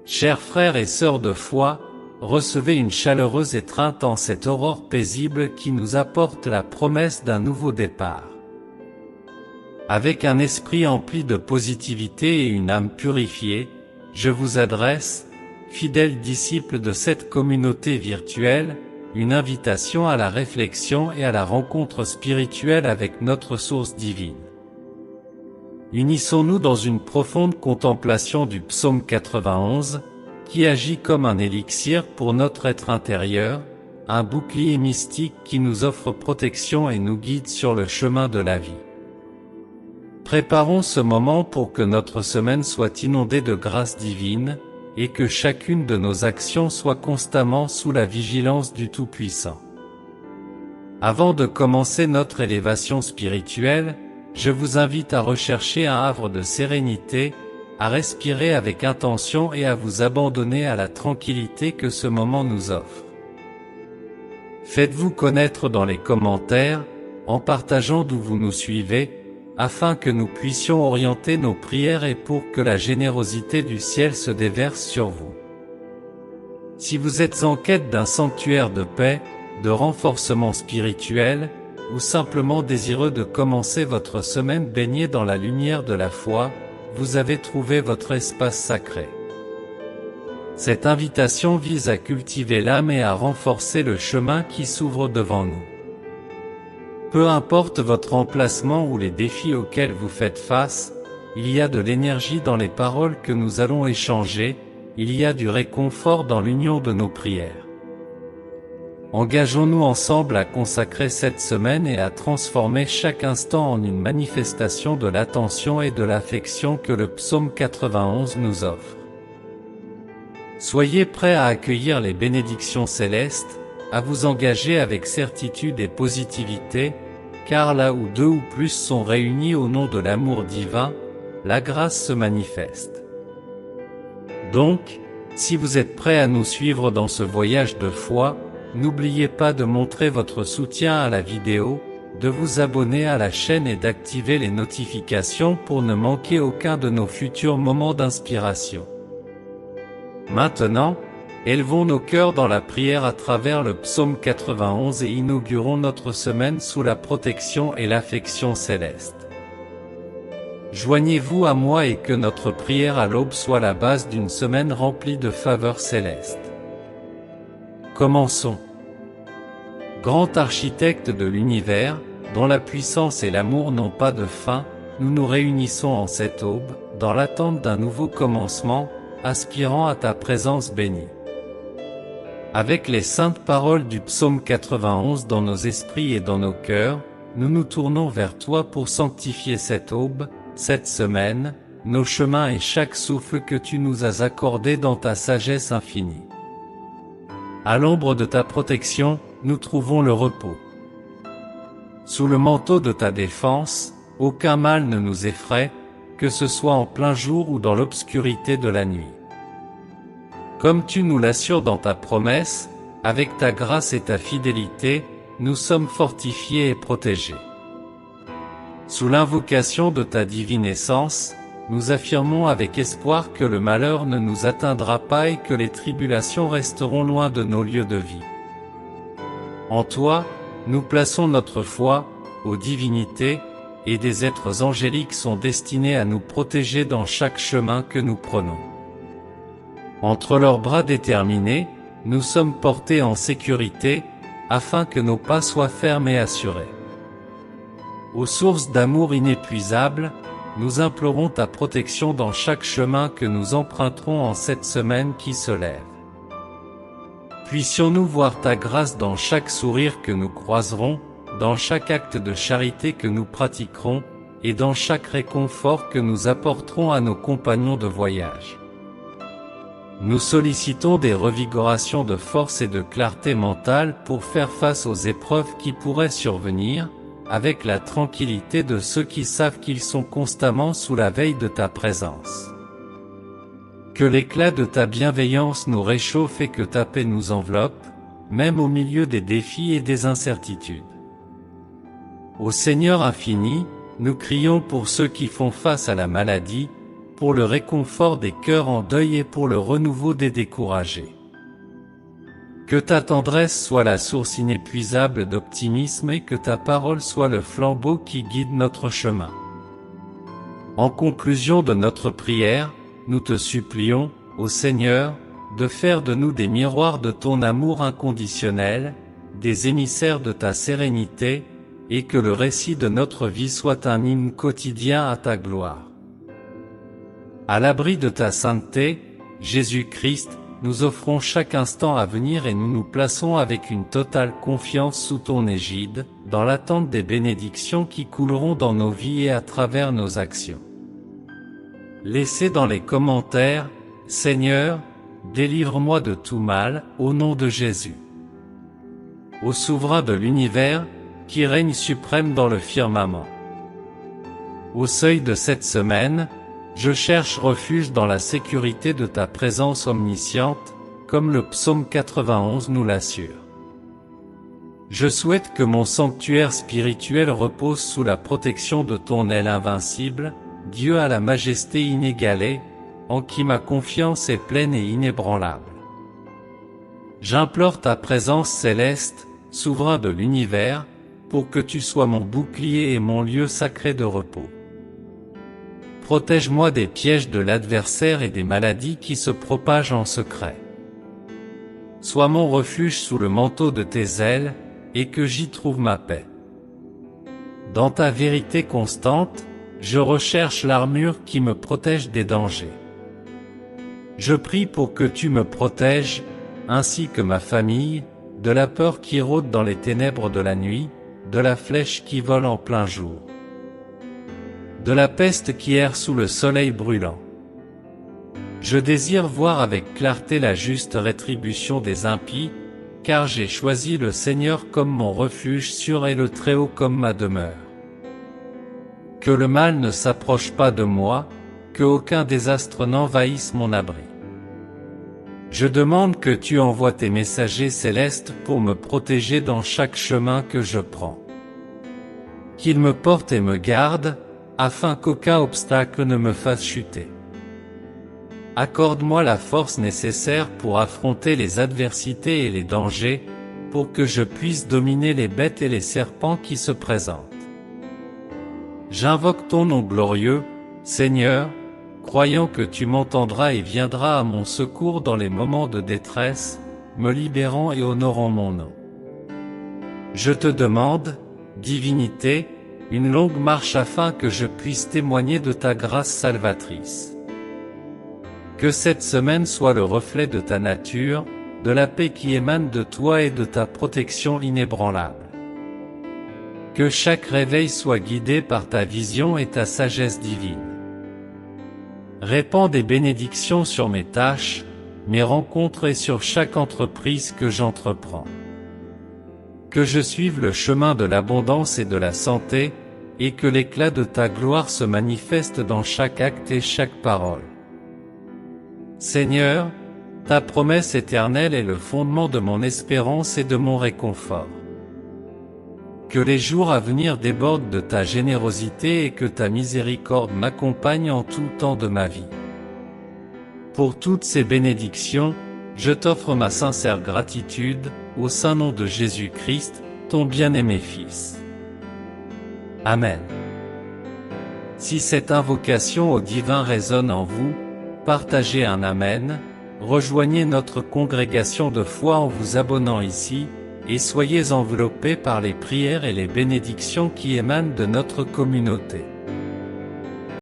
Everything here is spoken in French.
Chers frères et sœurs de foi, recevez une chaleureuse étreinte en cette aurore paisible qui nous apporte la promesse d'un nouveau départ. Avec un esprit empli de positivité et une âme purifiée, je vous adresse, fidèles disciples de cette communauté virtuelle, une invitation à la réflexion et à la rencontre spirituelle avec notre source divine. Unissons-nous dans une profonde contemplation du psaume 91, qui agit comme un élixir pour notre être intérieur, un bouclier mystique qui nous offre protection et nous guide sur le chemin de la vie. Préparons ce moment pour que notre semaine soit inondée de grâce divine, et que chacune de nos actions soit constamment sous la vigilance du Tout-Puissant. Avant de commencer notre élévation spirituelle, je vous invite à rechercher un havre de sérénité, à respirer avec intention et à vous abandonner à la tranquillité que ce moment nous offre. Faites-vous connaître dans les commentaires, en partageant d'où vous nous suivez, afin que nous puissions orienter nos prières et pour que la générosité du ciel se déverse sur vous. Si vous êtes en quête d'un sanctuaire de paix, de renforcement spirituel, ou simplement désireux de commencer votre semaine baignée dans la lumière de la foi, vous avez trouvé votre espace sacré. Cette invitation vise à cultiver l'âme et à renforcer le chemin qui s'ouvre devant nous. Peu importe votre emplacement ou les défis auxquels vous faites face, il y a de l'énergie dans les paroles que nous allons échanger, il y a du réconfort dans l'union de nos prières. Engageons-nous ensemble à consacrer cette semaine et à transformer chaque instant en une manifestation de l'attention et de l'affection que le psaume 91 nous offre. Soyez prêts à accueillir les bénédictions célestes, à vous engager avec certitude et positivité, car là où deux ou plus sont réunis au nom de l'amour divin, la grâce se manifeste. Donc, si vous êtes prêts à nous suivre dans ce voyage de foi, n'oubliez pas de montrer votre soutien à la vidéo, de vous abonner à la chaîne et d'activer les notifications pour ne manquer aucun de nos futurs moments d'inspiration. Maintenant, élevons nos cœurs dans la prière à travers le psaume 91 et inaugurons notre semaine sous la protection et l'affection céleste. Joignez-vous à moi et que notre prière à l'aube soit la base d'une semaine remplie de faveurs célestes. Commençons. Grand architecte de l'univers, dont la puissance et l'amour n'ont pas de fin, nous nous réunissons en cette aube, dans l'attente d'un nouveau commencement, aspirant à ta présence bénie. Avec les saintes paroles du psaume 91 dans nos esprits et dans nos cœurs, nous nous tournons vers toi pour sanctifier cette aube, cette semaine, nos chemins et chaque souffle que tu nous as accordé dans ta sagesse infinie. À l'ombre de ta protection, nous trouvons le repos. Sous le manteau de ta défense, aucun mal ne nous effraie, que ce soit en plein jour ou dans l'obscurité de la nuit. Comme tu nous l'assures dans ta promesse, avec ta grâce et ta fidélité, nous sommes fortifiés et protégés. Sous l'invocation de ta divine essence, nous affirmons avec espoir que le malheur ne nous atteindra pas et que les tribulations resteront loin de nos lieux de vie. En toi, nous plaçons notre foi, aux divinités, et des êtres angéliques sont destinés à nous protéger dans chaque chemin que nous prenons. Entre leurs bras déterminés, nous sommes portés en sécurité, afin que nos pas soient fermes et assurés. Aux sources d'amour inépuisables, nous implorons ta protection dans chaque chemin que nous emprunterons en cette semaine qui se lève. Puissions-nous voir ta grâce dans chaque sourire que nous croiserons, dans chaque acte de charité que nous pratiquerons, et dans chaque réconfort que nous apporterons à nos compagnons de voyage. Nous sollicitons des revigorations de force et de clarté mentale pour faire face aux épreuves qui pourraient survenir, avec la tranquillité de ceux qui savent qu'ils sont constamment sous la veille de ta présence. Que l'éclat de ta bienveillance nous réchauffe et que ta paix nous enveloppe, même au milieu des défis et des incertitudes. Ô Seigneur infini, nous crions pour ceux qui font face à la maladie, pour le réconfort des cœurs en deuil et pour le renouveau des découragés. Que ta tendresse soit la source inépuisable d'optimisme et que ta parole soit le flambeau qui guide notre chemin. En conclusion de notre prière, nous te supplions, ô Seigneur, de faire de nous des miroirs de ton amour inconditionnel, des émissaires de ta sérénité, et que le récit de notre vie soit un hymne quotidien à ta gloire. À l'abri de ta sainteté, Jésus-Christ, nous offrons chaque instant à venir et nous nous plaçons avec une totale confiance sous ton égide, dans l'attente des bénédictions qui couleront dans nos vies et à travers nos actions. Laissez dans les commentaires, Seigneur, délivre-moi de tout mal, au nom de Jésus. Ô souverain de l'univers, qui règne suprême dans le firmament. Au seuil de cette semaine, je cherche refuge dans la sécurité de ta présence omnisciente, comme le psaume 91 nous l'assure. Je souhaite que mon sanctuaire spirituel repose sous la protection de ton aile invincible, Dieu à la majesté inégalée, en qui ma confiance est pleine et inébranlable. J'implore ta présence céleste, souverain de l'univers, pour que tu sois mon bouclier et mon lieu sacré de repos. Protège-moi des pièges de l'adversaire et des maladies qui se propagent en secret. Sois mon refuge sous le manteau de tes ailes, et que j'y trouve ma paix. Dans ta vérité constante, je recherche l'armure qui me protège des dangers. Je prie pour que tu me protèges, ainsi que ma famille, de la peur qui rôde dans les ténèbres de la nuit, de la flèche qui vole en plein jour, de la peste qui erre sous le soleil brûlant. Je désire voir avec clarté la juste rétribution des impies, car j'ai choisi le Seigneur comme mon refuge sûr et le Très-Haut comme ma demeure. Que le mal ne s'approche pas de moi, que aucun désastre n'envahisse mon abri. Je demande que tu envoies tes messagers célestes pour me protéger dans chaque chemin que je prends. Qu'ils me portent et me gardent, afin qu'aucun obstacle ne me fasse chuter. Accorde-moi la force nécessaire pour affronter les adversités et les dangers, pour que je puisse dominer les bêtes et les serpents qui se présentent. J'invoque ton nom glorieux, Seigneur, croyant que tu m'entendras et viendras à mon secours dans les moments de détresse, me libérant et honorant mon nom. Je te demande, divinité, une longue marche afin que je puisse témoigner de ta grâce salvatrice. Que cette semaine soit le reflet de ta nature, de la paix qui émane de toi et de ta protection inébranlable. Que chaque réveil soit guidé par ta vision et ta sagesse divine. Répands des bénédictions sur mes tâches, mes rencontres et sur chaque entreprise que j'entreprends. Que je suive le chemin de l'abondance et de la santé, et que l'éclat de ta gloire se manifeste dans chaque acte et chaque parole. Seigneur, ta promesse éternelle est le fondement de mon espérance et de mon réconfort. Que les jours à venir débordent de ta générosité et que ta miséricorde m'accompagne en tout temps de ma vie. Pour toutes ces bénédictions, je t'offre ma sincère gratitude, au saint nom de Jésus-Christ, ton bien-aimé Fils. Amen. Si cette invocation au divin résonne en vous, partagez un Amen, rejoignez notre congrégation de foi en vous abonnant ici, et soyez enveloppés par les prières et les bénédictions qui émanent de notre communauté.